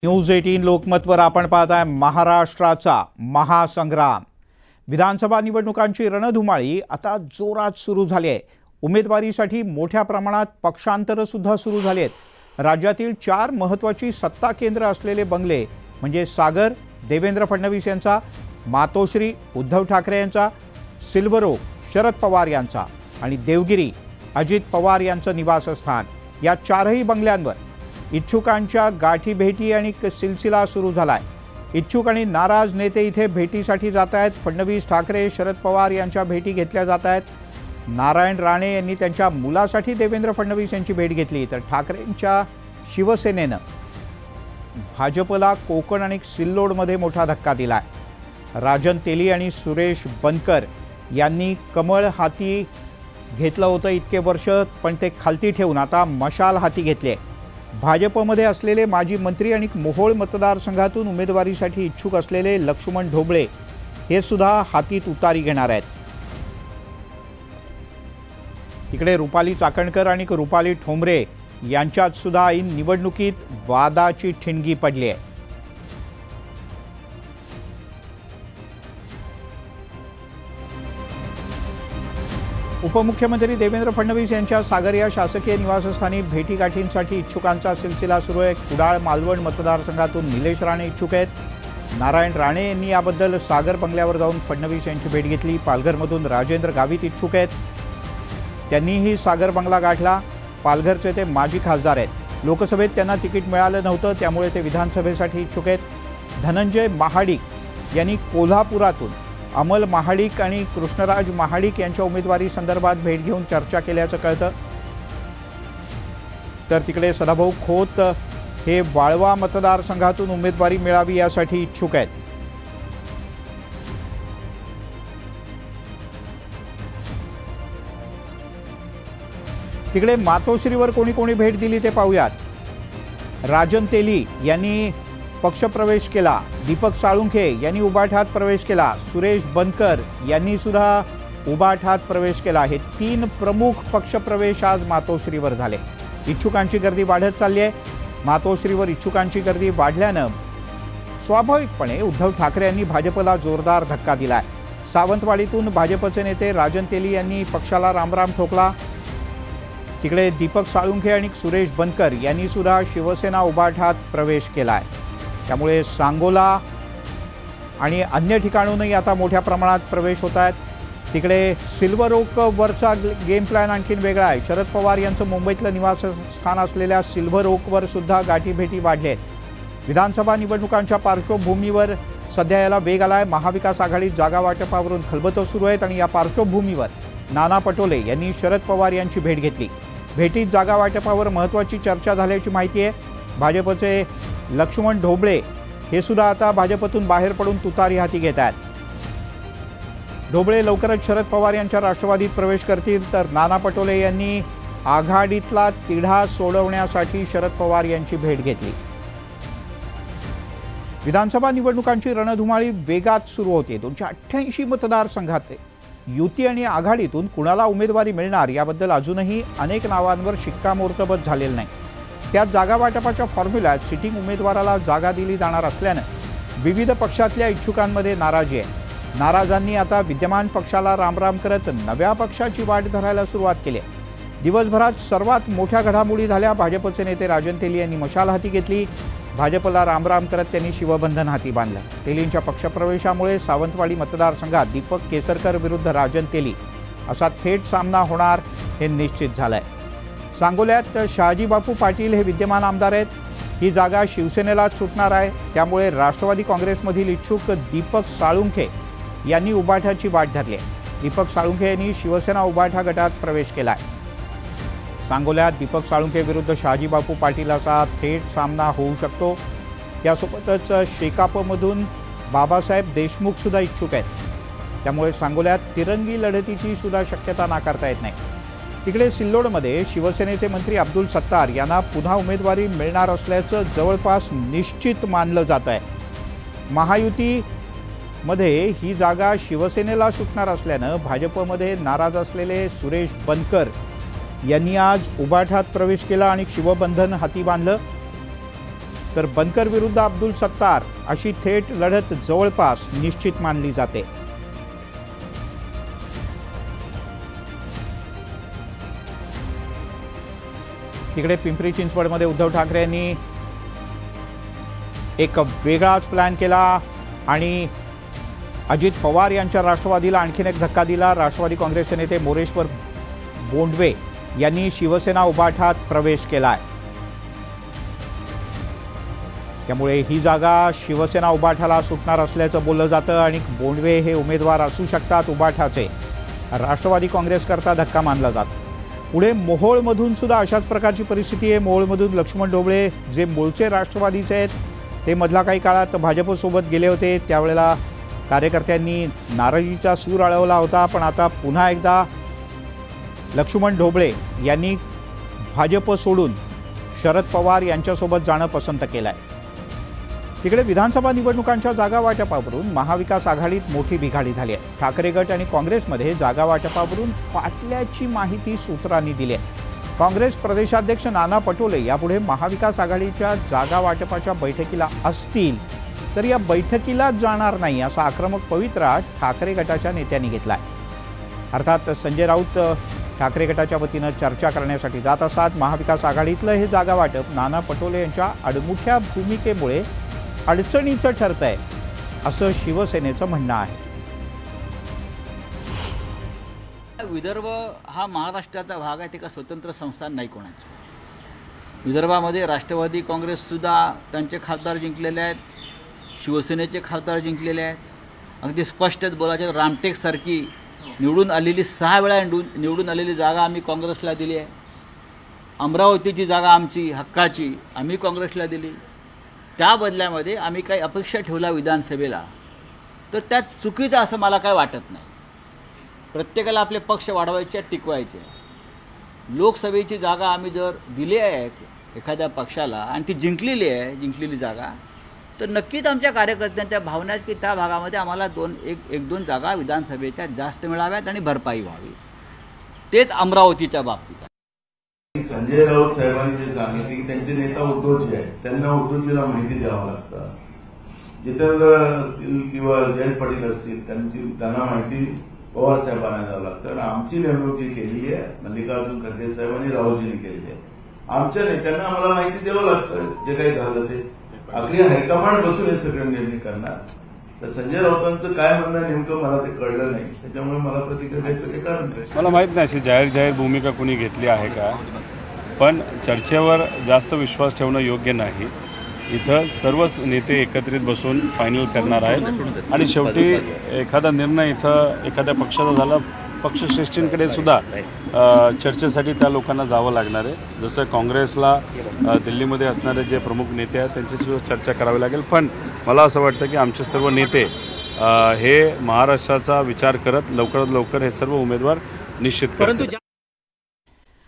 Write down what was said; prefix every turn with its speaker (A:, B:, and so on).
A: News 18 लोकमतवर आपण पाहताय महाराष्ट्राचा महासंग्राम। विधानसभा निवडणुकांची रणधुमाळी आता जोरात सुरू झाली आहे। उमेदवारीसाठी मोठ्या प्रमाणात पक्षांतर सुद्धा सुरू झाली आहेत। राज्यातील 4 महत्त्वाची सत्ता केंद्र असलेले बंगले म्हणजे सागर देवेंद्र फडणवीस यांचा, मातोश्री उद्धव ठाकरे यांचा, सिल्वर ओक शरद पवार यांचा आणि देवगिरी अजित पवार यांचं निवासस्थान, या 4ही बंगल्यांवर इच्छुकांच्या गाठी भेटी आणि सिलसिला सुरू झालाय। इच्छुक आणि नाराज नेते इथे भेटीसाठी जात आहेत। फडणवीस ठाकरे शरद पवार यांच्या भेटी घेतल्या जात आहेत। नारायण राणे यांनी त्यांच्या मुलासाठी देवेंद्र फडणवीस यांची भेट घेतली, तर ठाकरेंच्या शिवसेनेनं भाजपला कोकण आणि सिल्लोडमध्ये मोठा धक्का दिलाय। राजन तेली आणि सुरेश बनकर यांनी कमळ हाती घेतलं होतं इतके वर्ष, पण ते खालती ठेवून आता मशाल हाती घेतले। भाजपमध्ये असलेले माजी मंत्री आणि मोहोळ मतदारसंघातून उमेदवारीसाठी इच्छुक असलेले लक्ष्मण ढोबळे हे सुद्धा हातीत उतारी घेणार आहेत। इकडे रुपाली चाकणकर आणि रुपाली ठोंबरे यांच्यात सुद्धा इन निवडणुकीत वादाची ठिणगी पडली आहे। उपमुख्यमंत्री देवेंद्र फडणवीस यांच्या सागर या शासकीय निवासस्थानी भेटीगाठींसाठी इच्छुकांचा सिलसिला सुरू आहे। कुडाळ मालवण मतदारसंघातून निलेश राणे इच्छुक आहेत। नारायण राणे यांनी याबद्दल सागर बंगल्यावर जाऊन फडणवीस यांची भेट घेतली। पालघरमधून राजेंद्र गावित इच्छुक आहेत, त्यांनीही सागर बंगला गाठला। पालघरचे ते माजी खासदार आहेत। लोकसभेत त्यांना तिकीट मिळालं नव्हतं, त्यामुळे ते विधानसभेसाठी इच्छुक आहेत। धनंजय महाडिक यांनी कोल्हापुरातून अमल महाडिक आणि कृष्णराज महाडिक यांच्या उमेदवारी संदर्भात भेट घेऊन चर्चा केल्याचं कळतं। तर तिकडे सदाभाऊ खोत हे वाळवा मतदारसंघातून उमेदवारी मिळावी यासाठी इच्छुक आहेत। तिकडे मातोश्रीवर कोणी कोणी भेट दिली ते पाहूयात। राजन तेली यांनी पक्षप्रवेश केला, दीपक साळुंखे यांनी उबाठात प्रवेश केला, सुरेश बनकर यांनी सुद्धा उबाठात प्रवेश केला। हे 3 प्रमुख पक्षप्रवेश आज मातोश्रीवर झाले। इच्छुकांची गर्दी वाढत चालली आहे। मातोश्रीवर इच्छुकांची गर्दी वाढल्यानं स्वाभाविकपणे उद्धव ठाकरे यांनी भाजपला जोरदार धक्का दिलाय। सावंतवाडीतून भाजपचे नेते राजन तेली यांनी पक्षाला रामराम ठोकला। तिकडे दीपक साळुंखे आणि सुरेश बनकर यांनी सुद्धा शिवसेना उबाठात प्रवेश केलाय। त्यामुळे सांगोला आणि अन्य ठिकाणूनही आता मोठ्या प्रमाणात प्रवेश होत आहेत। तिकडे सिल्वर ओक वरचा गेम प्लॅन आणखीन वेगळा आहे। शरद पवार यांचं मुंबईतलं निवासस्थान असलेल्या सिल्वर ओकवर सुद्धा गाठीभेटी वाढल्या आहेत। विधानसभा निवडणुकांच्या पार्श्वभूमीवर सध्या याला वेग आलाय। महाविकास आघाडीत जागा वाटपावरून खलबतं सुरू आहेत आणि या पार्श्वभूमीवर नाना पटोले यांनी शरद पवार यांची भेट घेतली। भेटीत जागा वाटपावर महत्त्वाची चर्चा झाल्याची माहिती आहे। भाजपचे लक्ष्मण ढोबळे हे सुद्धा आता भाजपतून बाहेर पडून तुतारी हाती घेत आहेत। ढोबळे लवकरच शरद पवार यांच्या राष्ट्रवादीत प्रवेश करतील, तर नाना पटोले यांनी आघाडीतला तिढा सोडवण्यासाठी शरद पवार यांची भेट घेतली। विधानसभा निवडणुकांची रणधुमाळी वेगात सुरू होते। 288 मतदारसंघात युती आणि आघाडीतून कुणाला उमेदवारी मिळणार याबद्दल अजूनही अनेक नावांवर शिक्कामोर्तब झालेलं नाही। त्यात जागा वाटपाच्या फॉर्म्युल्यात सिटिंग उमेदवाराला जागा दिली जाणार असल्यानं विविध पक्षातल्या इच्छुकांमध्ये नाराजी आहे। नाराजांनी आता विद्यमान पक्षाला रामराम करत नव्या पक्षाची वाट धरायला सुरुवात केली आहे। दिवसभरात सर्वात मोठ्या घडामोडी झाल्या। भाजपचे नेते राजन तेली यांनी मशाल हाती घेतली। भाजपला रामराम करत त्यांनी शिवबंधन हाती बांधलं। तेलींच्या पक्षप्रवेशामुळे सावंतवाडी मतदारसंघात दीपक केसरकर विरुद्ध राजन तेली असा थेट सामना होणार हे निश्चित झालंय। सांगोल्यात शहाजी बापू पाटील हे विद्यमान आमदार आहेत। ही जागा शिवसेनेला सुटणार आहे, त्यामुळे राष्ट्रवादी काँग्रेसमधील इच्छुक दीपक साळुंखे यांनी उबाठाची वाट धरली आहे। दीपक साळुंखे यांनी शिवसेना उबाठा गटात प्रवेश केला आहे। सांगोल्यात दीपक साळुंखे विरुद्ध शहाजी बापू पाटील असा थेट सामना होऊ शकतो। त्यासोबतच शेकापमधून बाबासाहेब देशमुख सुद्धा इच्छुक आहेत, त्यामुळे सांगोल्यात तिरंगी लढतीची सुद्धा शक्यता नाकारता येत नाही। तिकडे सिल्लोडमध्ये शिवसेनेचे मंत्री अब्दुल सत्तार यांना पुन्हा उमेदवारी मिळणार असल्याचं जवळपास निश्चित मानलं जात आहे। महायुतीमध्ये ही जागा शिवसेनेला सुटणार असल्यानं भाजपमध्ये नाराज असलेले सुरेश बनकर यांनी आज उबाठात प्रवेश केला आणि शिवबंधन हाती बांधलं। तर बनकर विरुद्ध अब्दुल सत्तार अशी थेट लढत जवळपास निश्चित मानली जाते। तिकडे पिंपरी चिंचवडमध्ये उद्धव ठाकरे यांनी एक वेगळाच प्लॅन केला आणि अजित पवार यांच्या राष्ट्रवादीला आणखीन एक धक्का दिला। राष्ट्रवादी काँग्रेसचे नेते मोरेश्वर बोंडवे यांनी शिवसेना उभाठात प्रवेश केलाय, त्यामुळे ही जागा शिवसेना उभाठाला सुटणार असल्याचं बोललं जातं आणि बोंडवे हे उमेदवार असू शकतात उभाठाचे। राष्ट्रवादी काँग्रेसकरता धक्का मानला जातो। पुढे मोहोळमधून सुद्धा अशाच प्रकारची परिस्थिती आहे। मोहोळमधून लक्ष्मण ढोबळे जे मूळचे राष्ट्रवादीचे आहेत ते मधल्या काही काळात भाजपसोबत गेले होते, त्यावेळेला कार्यकर्त्यांनी नाराजीचा सूर आळवला होता, पण आता पुन्हा एकदा लक्ष्मण ढोबळे यांनी भाजप सोडून शरद पवार यांच्यासोबत जाणं पसंत केलंय। तिकडे विधानसभा निवडणुकांच्या जागा वाटपावरून महाविकास आघाडीत मोठी बिघाडी झाली आहे। ठाकरे गट आणि काँग्रेसमध्ये जागा वाटपावरून फाटल्याची माहिती सूत्रांनी दिली आहे। काँग्रेस प्रदेशाध्यक्ष नाना पटोले यापुढे महाविकास आघाडीच्या जागा वाटपाच्या बैठकीला असतील तर या बैठकीला जाणार नाही असा आक्रमक पवित्रा ठाकरे गटाच्या नेत्यांनी घेतलाय। अर्थात संजय राऊत ठाकरे गटाच्या वतीनं चर्चा करण्यासाठी जात असतात। महाविकास आघाडीतलं हे जागा वाटप नाना पटोले यांच्या अडमुठ्या भूमिकेमुळे अडचणीचं ठरतंय असं शिवसेनेचं म्हणणं आहे।
B: विदर्भ हा महाराष्ट्राचा भाग आहे, ते का स्वतंत्र संस्थान नाही कोणाचं। विदर्भामध्ये राष्ट्रवादी काँग्रेस सुद्धा त्यांचे खासदार जिंकलेले आहेत, शिवसेनेचे खासदार जिंकलेले आहेत। अगदी स्पष्टच बोलायचं, रामटेकसारखी निवडून आलेली 6 वेळा निवडून आलेली जागा आम्ही काँग्रेसला दिली आहे। अमरावतीची जागा आमची हक्काची आम्ही काँग्रेसला दिली। त्या बदल्यामध्ये आम्ही काही अपेक्षा ठेवला विधानसभेला तर त्यात चुकीचं असं मला काय वाटत नाही। प्रत्येकाला आपले पक्ष वाढवायचे टिकवायचे। लोकसभेची जागा आम्ही जर दिली आहे एखाद्या पक्षाला आणि ती जिंकलेली जागा, तर नक्कीच आमच्या कार्यकर्त्यांच्या भावना आहेत की त्या भागामध्ये आम्हाला एक दोन जागा विधानसभेच्या जास्त मिळाव्यात आणि भरपाई व्हावी। तेच अमरावतीच्या बाबतीत
C: संजय राऊत साहेबांनी जे सांगितले की त्यांचे नेता उद्धवजी आहेत, त्यांना उद्धवजीला माहिती द्यावं लागतं। जितेंद्र असतील किंवा जयंत पाटील असतील त्यांना माहिती पवार साहेबांना द्यावं लागतं। आणि आमची नेमणूक जी केलेली आहे मल्लिकार्जुन खरगे साहेबांनी राऊतजींनी केलेली आहे। आमच्या नेत्यांना आम्हाला माहिती द्यावं लागतं जे काही झालं ते। अगदी हायकमांड बसून हे सगळे निर्णय करणार। तर संजय राऊतांचं काय म्हणणं नेमकं मला ते कळलं नाही, त्याच्यामुळे मला प्रतिक्रिया द्यायचं काही कारण नाही।
D: मला माहीत नाही अशी जाहीर भूमिका कोणी घेतली आहे का, पण चर्चेवर जास्त विश्वास ठेवणं योग्य नाही। इथं सर्वच नेते एकत्रित बसून फायनल करणार आहेत आणि शेवटी एखादा निर्णय इथं एखाद्या पक्षाचा झाला, पक्षश्रेष्ठींकडे सुद्धा चर्चेसाठी त्या लोकांना जावं लागणार आहे। जसं काँग्रेसला दिल्लीमध्ये असणारे जे प्रमुख नेते आहेत त्यांच्याशी चर्चा करावी लागेल, पण मला असं वाटतं की आमचे सर्व नेते हे महाराष्ट्राचा विचार करत लवकरात लवकर हे सर्व उमेदवार निश्चित करतील।